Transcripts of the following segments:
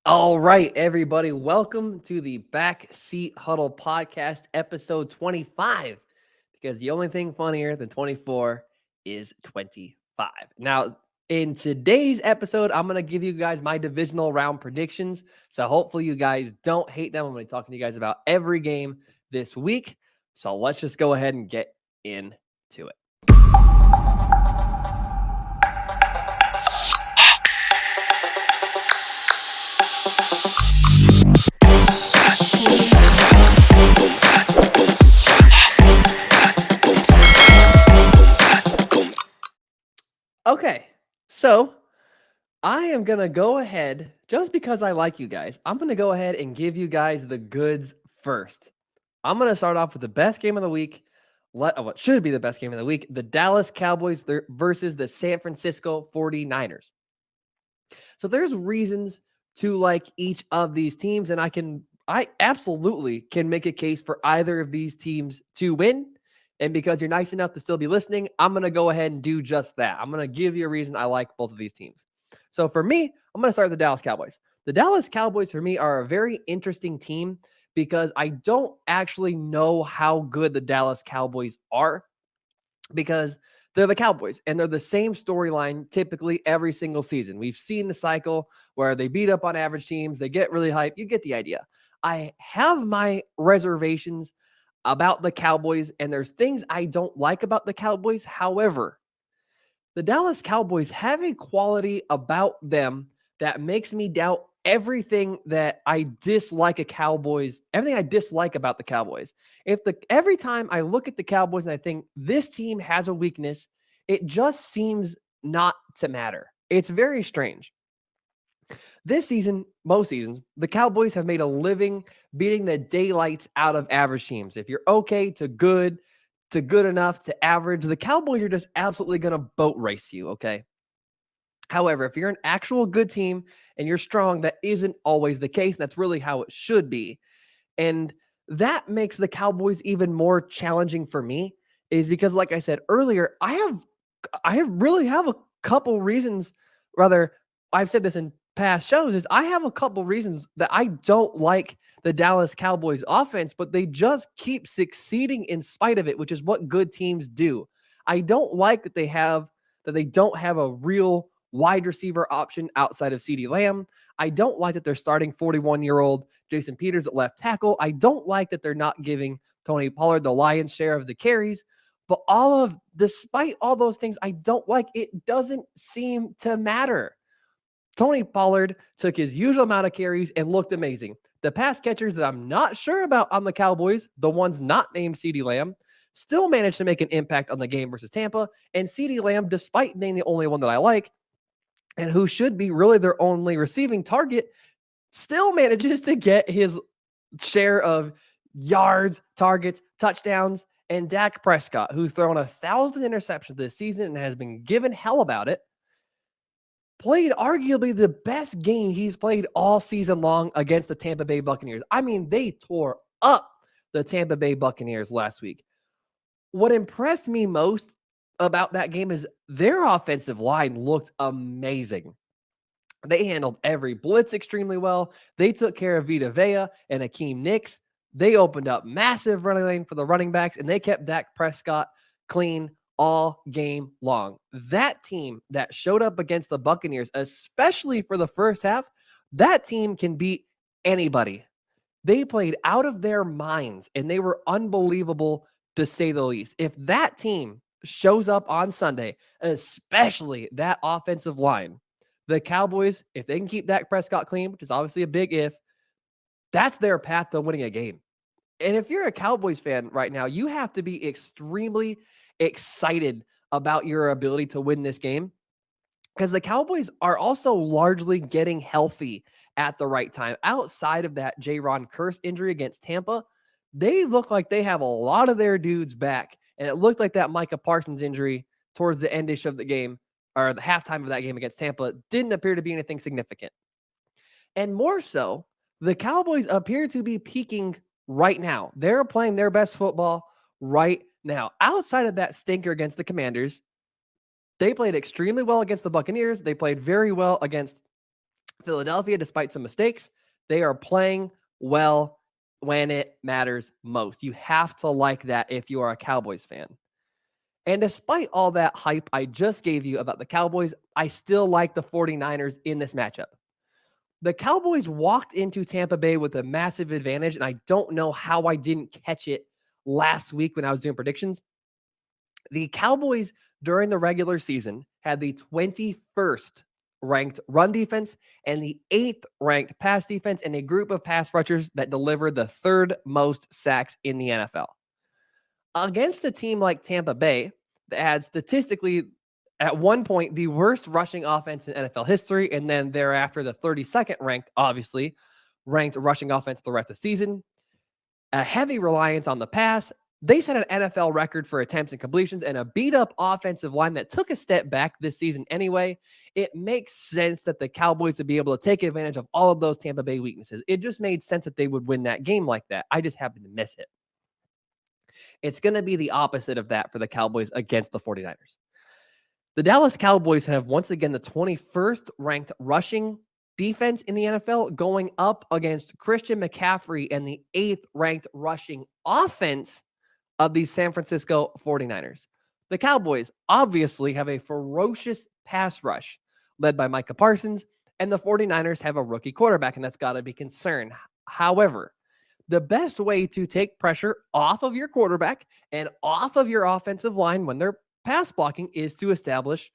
All right, everybody, welcome to the Backseat Huddle Podcast, episode 25. Because the only thing funnier than 24 is 25. Now, in today's episode, I'm going to give you guys my divisional round predictions. So hopefully you guys don't hate them. I'm going to be talking to you guys about every game this week. So let's just go ahead and get into it. Okay, so I am going to go ahead, just because I like you guys, I'm going to go ahead and give you guys the goods first. I'm going to start off with the best game of the week, what should be the best game of the week, the Dallas Cowboys versus the San Francisco 49ers. So there's reasons to like each of these teams, and I absolutely can make a case for either of these teams to win. And because you're nice enough to still be listening, I'm going to go ahead and do just that. I'm going to give you a reason I like both of these teams. So for me, I'm going to start with the Dallas Cowboys. The Dallas Cowboys, for me, are a very interesting team because I don't actually know how good the Dallas Cowboys are, because they're the Cowboys and they're the same storyline typically every single season. We've seen the cycle where they beat up on average teams, they get really hyped. You get the idea. I have my reservations about the Cowboys, and there's things I don't like about the Cowboys. However, the Dallas Cowboys have a quality about them that makes me doubt everything that I dislike everything I dislike about the Cowboys. Every time I look at the Cowboys and I think this team has a weakness, it just seems not to matter. It's very strange. This season, most seasons, the Cowboys have made a living beating the daylights out of average teams. If you're okay to good enough to average, the Cowboys are just absolutely going to boat race you, okay? However, if you're an actual good team and you're strong, that isn't always the case. That's really how it should be. And that makes the Cowboys even more challenging for me, is because, like I said earlier, I really have a couple reasons, rather, I've said this in past shows, is I have a couple reasons that I don't like the Dallas Cowboys offense, but they just keep succeeding in spite of it, which is what good teams do. I don't like that they don't have a real wide receiver option outside of CeeDee Lamb. I don't like that they're starting 41-year-old Jason Peters at left tackle. I don't like that they're not giving Tony Pollard the lion's share of the carries. But despite all those things I don't like, it doesn't seem to matter. Tony Pollard took his usual amount of carries and looked amazing. The pass catchers that I'm not sure about on the Cowboys, the ones not named CeeDee Lamb, still managed to make an impact on the game versus Tampa. And CeeDee Lamb, despite being the only one that I like, and who should be really their only receiving target, still manages to get his share of yards, targets, touchdowns. And Dak Prescott, who's thrown 1,000 interceptions this season and has been given hell about it, played arguably the best game he's played all season long against the Tampa Bay Buccaneers. I mean, they tore up the Tampa Bay Buccaneers last week. What impressed me most about that game is their offensive line looked amazing. They handled every blitz extremely well. They took care of Vita Vea and Akeem Nicks. They opened up massive running lane for the running backs, and they kept Dak Prescott clean all game long. That team that showed up against the Buccaneers, especially for the first half, that team can beat anybody. They played out of their minds, and they were unbelievable, to say the least. If that team shows up on Sunday, especially that offensive line, the Cowboys, if they can keep Dak Prescott clean, which is obviously a big if, that's their path to winning a game. And if you're a Cowboys fan right now, you have to be extremely excited about your ability to win this game, because the Cowboys are also largely getting healthy at the right time. Outside of that Jaron Curse injury against Tampa, they look like they have a lot of their dudes back. And it looked like that Micah Parsons injury towards the endish of the game, or the halftime of that game against Tampa, didn't appear to be anything significant. And more so, the Cowboys appear to be peaking right now. They're playing their best football right now. Outside of that stinker against the Commanders, they played extremely well against the Buccaneers. They played very well against Philadelphia, despite some mistakes, they are playing well when it matters most. You have to like that if you are a Cowboys fan. And despite all that hype I just gave you about the Cowboys, I still like the 49ers in this matchup. The Cowboys walked into Tampa Bay with a massive advantage, and I don't know how I didn't catch it last week when I was doing predictions. The Cowboys during the regular season had the 21st ranked run defense and the 8th ranked pass defense, and a group of pass rushers that delivered the 3rd most sacks in the NFL. Against a team like Tampa Bay that had statistically at one point the worst rushing offense in NFL history, and then thereafter the 32nd ranked, obviously, ranked rushing offense the rest of the season, a heavy reliance on the pass. They set an NFL record for attempts and completions and a beat-up offensive line that took a step back this season anyway. It makes sense that the Cowboys would be able to take advantage of all of those Tampa Bay weaknesses. It just made sense that they would win that game like that. I just happened to miss it. It's going to be the opposite of that for the Cowboys against the 49ers. The Dallas Cowboys have once again the 21st ranked rushing defense in the NFL going up against Christian McCaffrey and the 8th ranked rushing offense of the San Francisco 49ers. The Cowboys obviously have a ferocious pass rush led by Micah Parsons, and the 49ers have a rookie quarterback, and that's got to be concerned. However, the best way to take pressure off of your quarterback and off of your offensive line when they're pass blocking is to establish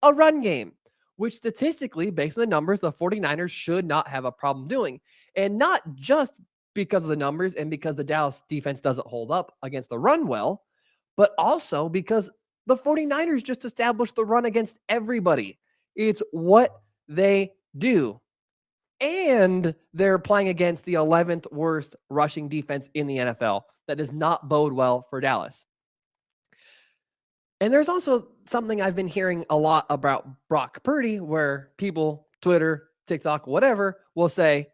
a run game, which statistically, based on the numbers, the 49ers should not have a problem doing. And not just because of the numbers and because the Dallas defense doesn't hold up against the run well, but also because the 49ers just established the run against everybody. It's what they do. And they're playing against the 11th worst rushing defense in the NFL. That does not bode well for Dallas. And there's also something I've been hearing a lot about Brock Purdy, where people, Twitter, TikTok, whatever, will say,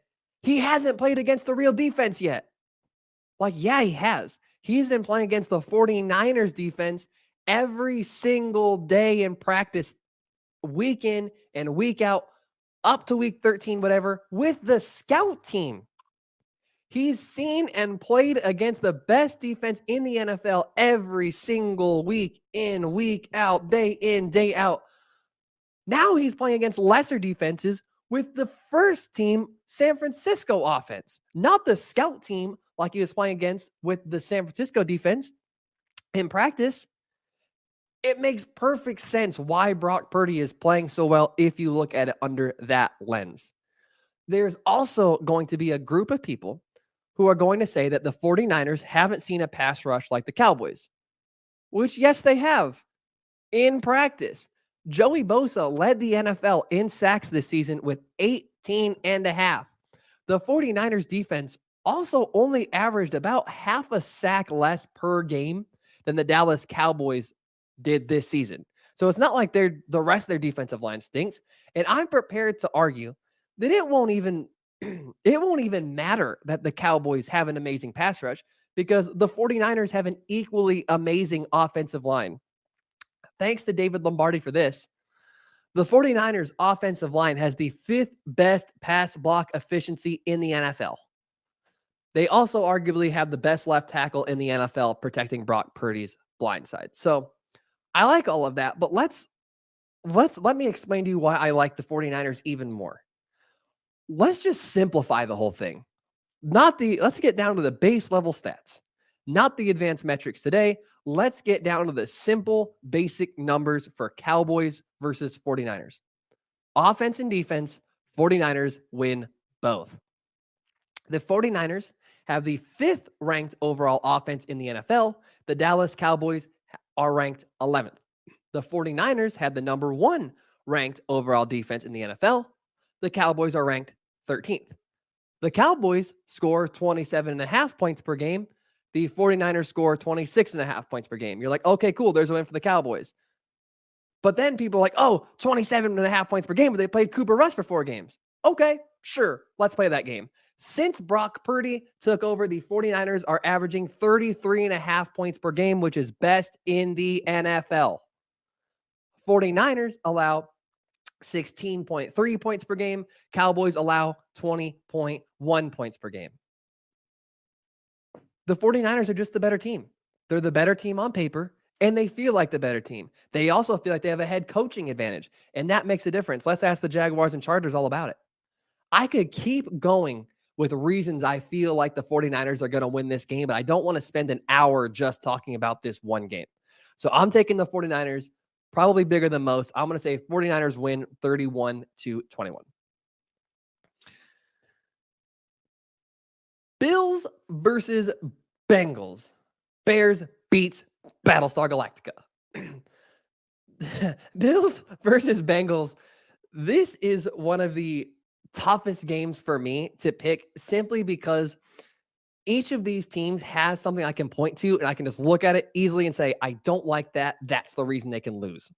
he hasn't played against the real defense yet. Like, yeah, he has. He's been playing against the 49ers defense every single day in practice, week in and week out, up to week 13, whatever, with the scout team. He's seen and played against the best defense in the NFL every single week in, week out, day in, day out. Now he's playing against lesser defenses with the first team San Francisco offense, not the scout team like he was playing against with the San Francisco defense in practice. It makes perfect sense why Brock Purdy is playing so well if you look at it under that lens. There's also going to be a group of people who are going to say that the 49ers haven't seen a pass rush like the Cowboys, which, yes, they have in practice. Joey Bosa led the NFL in sacks this season with 18 and a half. The 49ers defense also only averaged about half a sack less per game than the Dallas Cowboys did this season. So it's not like the rest of their defensive line stinks. And I'm prepared to argue that it won't even matter that the Cowboys have an amazing pass rush because the 49ers have an equally amazing offensive line. Thanks to David Lombardi for this. The 49ers offensive line has the 5th best pass block efficiency in the NFL. They also arguably have the best left tackle in the NFL protecting Brock Purdy's blind side. So I like all of that, but let me explain to you why I like the 49ers even more. Let's just simplify the whole thing. Let's get down to the base level stats, not the advanced metrics today. Let's get down to the simple, basic numbers for Cowboys versus 49ers. Offense and defense, 49ers win both. The 49ers have the 5th ranked overall offense in the NFL. The Dallas Cowboys are ranked 11th. The 49ers had the number 1 ranked overall defense in the NFL. The Cowboys are ranked 13th. The Cowboys score 27.5 points per game. The 49ers score 26.5 points per game. You're like, okay, cool. There's a win for the Cowboys. But then people are like, 27.5 points per game, but they played Cooper Rush for 4 games. Okay, sure. Let's play that game. Since Brock Purdy took over, the 49ers are averaging 33.5 points per game, which is best in the NFL. 49ers allow 16.3 points per game. Cowboys allow 20.1 points per game. The 49ers are just the better team. They're the better team on paper, and they feel like the better team. They also feel like they have a head coaching advantage, and that makes a difference. Let's ask the Jaguars and Chargers all about it. I could keep going with reasons I feel like the 49ers are going to win this game, but I don't want to spend an hour just talking about this one game. So I'm taking the 49ers, probably bigger than most. I'm going to say 49ers win 31-21. Bills versus Bengals. Bears beats Battlestar Galactica. Bills versus Bengals. This is one of the toughest games for me to pick simply because each of these teams has something I can point to and I can just look at it easily and say, I don't like that. That's the reason they can lose,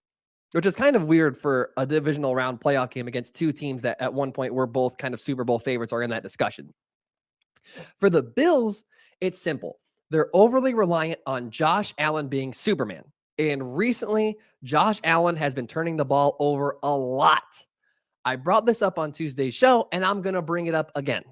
which is kind of weird for a divisional round playoff game against two teams that at one point were both kind of Super Bowl favorites or in that discussion. For the Bills, it's simple. They're overly reliant on Josh Allen being Superman. And recently, Josh Allen has been turning the ball over a lot. I brought this up on Tuesday's show, and I'm going to bring it up again.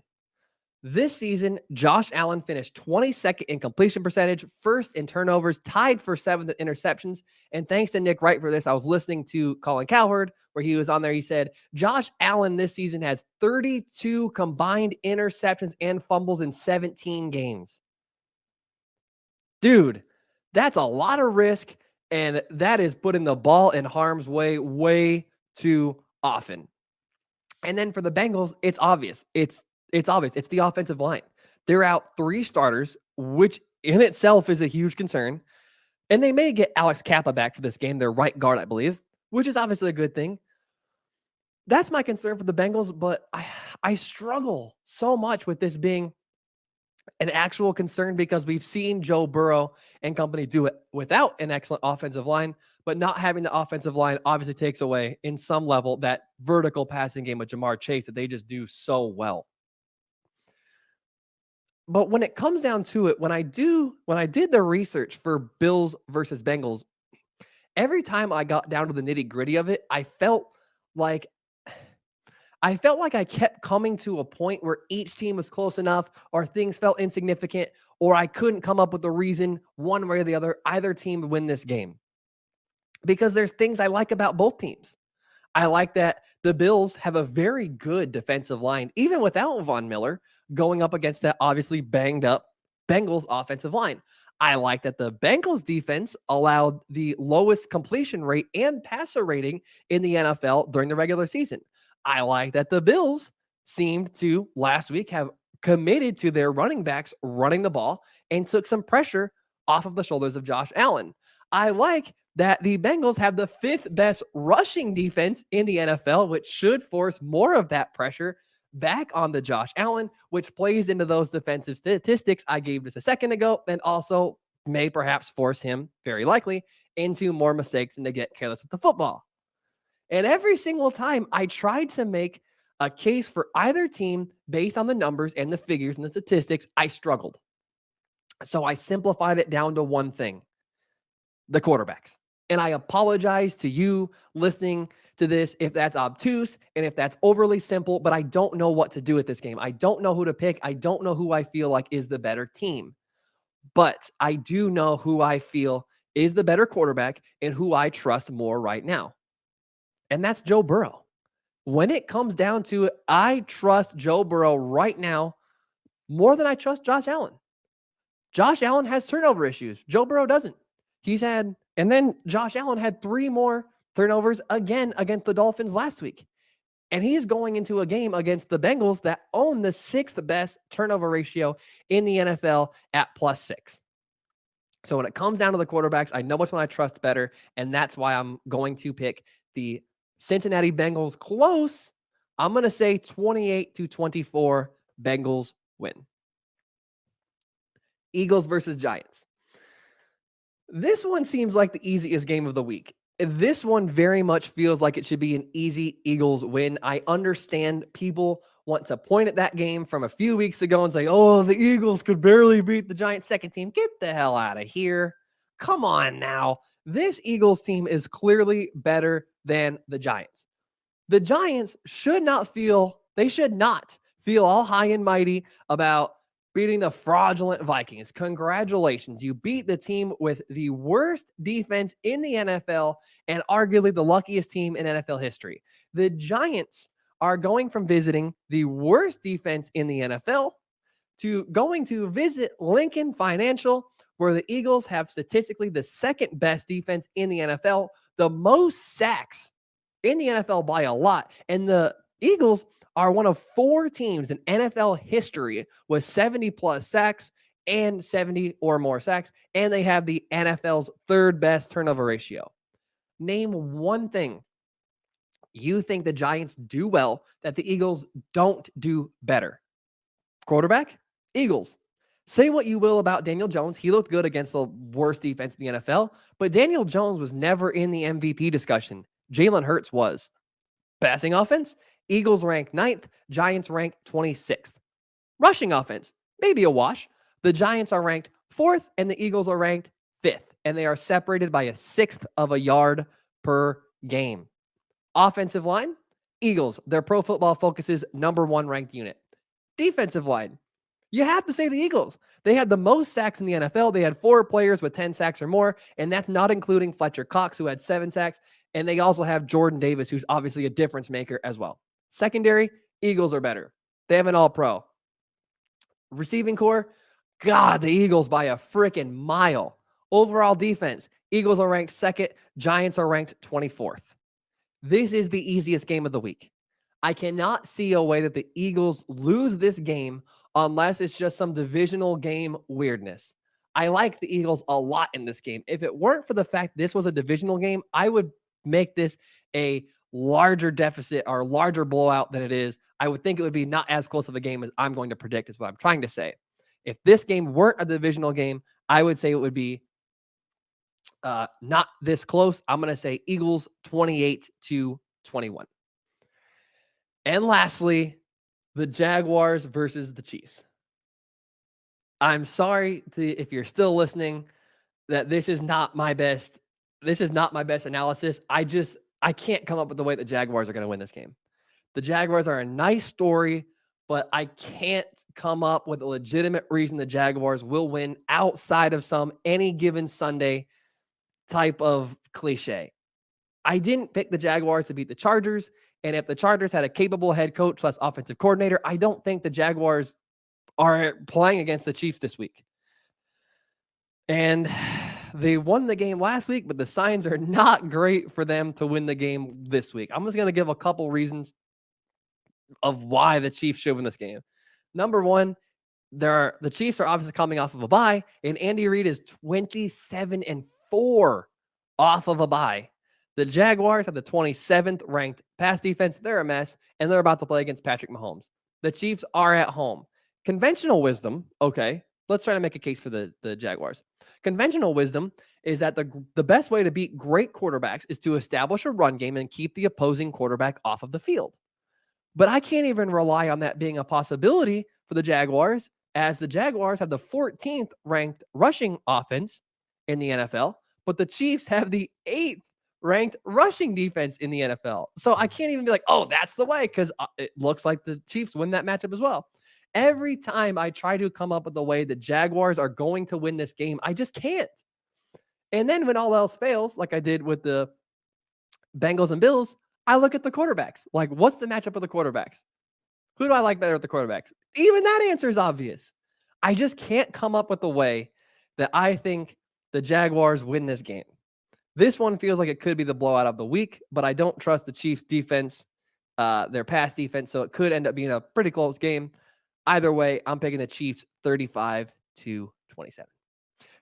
This season, Josh Allen finished 22nd in completion percentage, first in turnovers, tied for 7th in interceptions. And thanks to Nick Wright for this, I was listening to Colin Cowherd, where he was on there. He said, Josh Allen this season has 32 combined interceptions and fumbles in 17 games. Dude, that's a lot of risk, and that is putting the ball in harm's way too often. And then for the Bengals, it's obvious. It's obvious. It's the offensive line. They're out 3 starters, which in itself is a huge concern. And they may get Alex Kappa back for this game, their right guard, I believe, which is obviously a good thing. That's my concern for the Bengals, but I struggle so much with this being an actual concern because we've seen Joe Burrow and company do it without an excellent offensive line, but not having the offensive line obviously takes away in some level that vertical passing game with JaMarr Chase that they just do so well. But when it comes down to it, when I did the research for Bills versus Bengals, every time I got down to the nitty-gritty of it, I felt like I kept coming to a point where each team was close enough or things felt insignificant, or I couldn't come up with a reason one way or the other, either team to win this game. Because there's things I like about both teams. I like that the Bills have a very good defensive line, even without Von Miller, going up against that obviously banged up Bengals offensive line. I like that the Bengals defense allowed the lowest completion rate and passer rating in the NFL during the regular season. I like that the Bills seemed to last week have committed to their running backs running the ball and took some pressure off of the shoulders of Josh Allen. I like that the Bengals have the 5th best rushing defense in the NFL, which should force more of that pressure back on the Josh Allen, which plays into those defensive statistics I gave just a second ago, and also may perhaps force him, very likely, into more mistakes and to get careless with the football. And every single time I tried to make a case for either team based on the numbers and the figures and the statistics, I struggled. So I simplified it down to one thing: the quarterbacks. And I apologize to you listening to this if that's obtuse and if that's overly simple, but I don't know what to do with this game. I don't know who to pick. I don't know who I feel like is the better team. But I do know who I feel is the better quarterback and who I trust more right now. And that's Joe Burrow. When it comes down to it, I trust Joe Burrow right now more than I trust Josh Allen. Josh Allen has turnover issues. Joe Burrow doesn't. And then Josh Allen had 3 more turnovers again against the Dolphins last week. And he's going into a game against the Bengals that own the 6th best turnover ratio in the NFL at +6. So when it comes down to the quarterbacks, I know which one I trust better. And that's why I'm going to pick the Cincinnati Bengals close. I'm going to say 28-24 Bengals win. Eagles versus Giants. This one seems like the easiest game of the week. This one very much feels like it should be an easy Eagles win. I understand people want to point at that game from a few weeks ago and say, oh, the Eagles could barely beat the Giants' second team. Get the hell out of here. Come on now. This Eagles team is clearly better than the Giants. The Giants should not feel all high and mighty about beating the fraudulent Vikings. Congratulations. You beat the team with the worst defense in the NFL and arguably the luckiest team in NFL history. The Giants are going from visiting the worst defense in the NFL to going to visit Lincoln Financial, where the Eagles have statistically the second best defense in the NFL, the most sacks in the NFL by a lot. And the Eagles are one of 4 teams in NFL history with 70 plus sacks and 70 or more sacks. And they have the NFL's third best turnover ratio. Name one thing you think the Giants do well that the Eagles don't do better. Quarterback, Eagles. Say what you will about Daniel Jones. He looked good against the worst defense in the NFL, but Daniel Jones was never in the MVP discussion. Jalen Hurts was. Passing offense, Eagles ranked 9th, Giants ranked 26th. Rushing offense, maybe a wash. The Giants are ranked 4th and the Eagles are ranked 5th, and they are separated by a 1/6 of a yard per game. Offensive line, Eagles, their Pro Football Focus's number 1 ranked unit. Defensive line, you have to say the Eagles. They had the most sacks in the NFL. They had 4 players with 10 sacks or more, and that's not including Fletcher Cox, who had 7 sacks. And they also have Jordan Davis, who's obviously a difference maker as well. Secondary, Eagles are better. They have an all-pro. Receiving core, God, the Eagles by a freaking mile. Overall defense, Eagles are ranked 2nd. Giants are ranked 24th. This is the easiest game of the week. I cannot see a way that the Eagles lose this game unless it's just some divisional game weirdness. I like the Eagles a lot in this game. If it weren't for the fact this was a divisional game, I would make this a larger deficit or larger blowout than it is. I would think it would be not as close of a game as I'm going to predict, is what I'm trying to say. If this game weren't a divisional game, I would say it would be not this close. I'm going to say Eagles 28-21. And lastly, the Jaguars versus the Chiefs. I'm sorry if you're still listening that this is not my best analysis. I can't come up with the way the Jaguars are going to win this game. The Jaguars are a nice story, but I can't come up with a legitimate reason the Jaguars will win outside of some any given Sunday type of cliche. I didn't pick the Jaguars to beat the Chargers, and if the Chargers had a capable head coach / offensive coordinator, I don't think the Jaguars are playing against the Chiefs this week. And they won the game last week, but the signs are not great for them to win the game this week. I'm just going to give a couple reasons of why the Chiefs should win this game. Number one, the Chiefs are obviously coming off of a bye, and Andy Reid is 27-4 off of a bye. The Jaguars have the 27th ranked pass defense. They're a mess, and they're about to play against Patrick Mahomes. The Chiefs are at home. Conventional wisdom, okay, let's try to make a case for the Jaguars. Conventional wisdom is that the best way to beat great quarterbacks is to establish a run game and keep the opposing quarterback off of the field. But I can't even rely on that being a possibility for the Jaguars, as the Jaguars have the 14th ranked rushing offense in the NFL, but the Chiefs have the 8th ranked rushing defense in the NFL. So I can't even be like, oh, that's the way, because it looks like the Chiefs win that matchup as well. Every time I try to come up with a way the Jaguars are going to win this game, I just can't. And then when all else fails, like I did with the Bengals and Bills, I look at the quarterbacks. Like, what's the matchup of the quarterbacks? Who do I like better at the quarterbacks? Even that answer is obvious. I just can't come up with a way that I think the Jaguars win this game. This one feels like it could be the blowout of the week, but I don't trust the Chiefs defense, their pass defense, so it could end up being a pretty close game. Either way, I'm picking the Chiefs 35-27.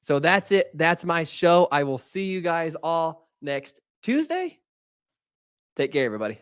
So that's it. That's my show. I will see you guys all next Tuesday. Take care, everybody.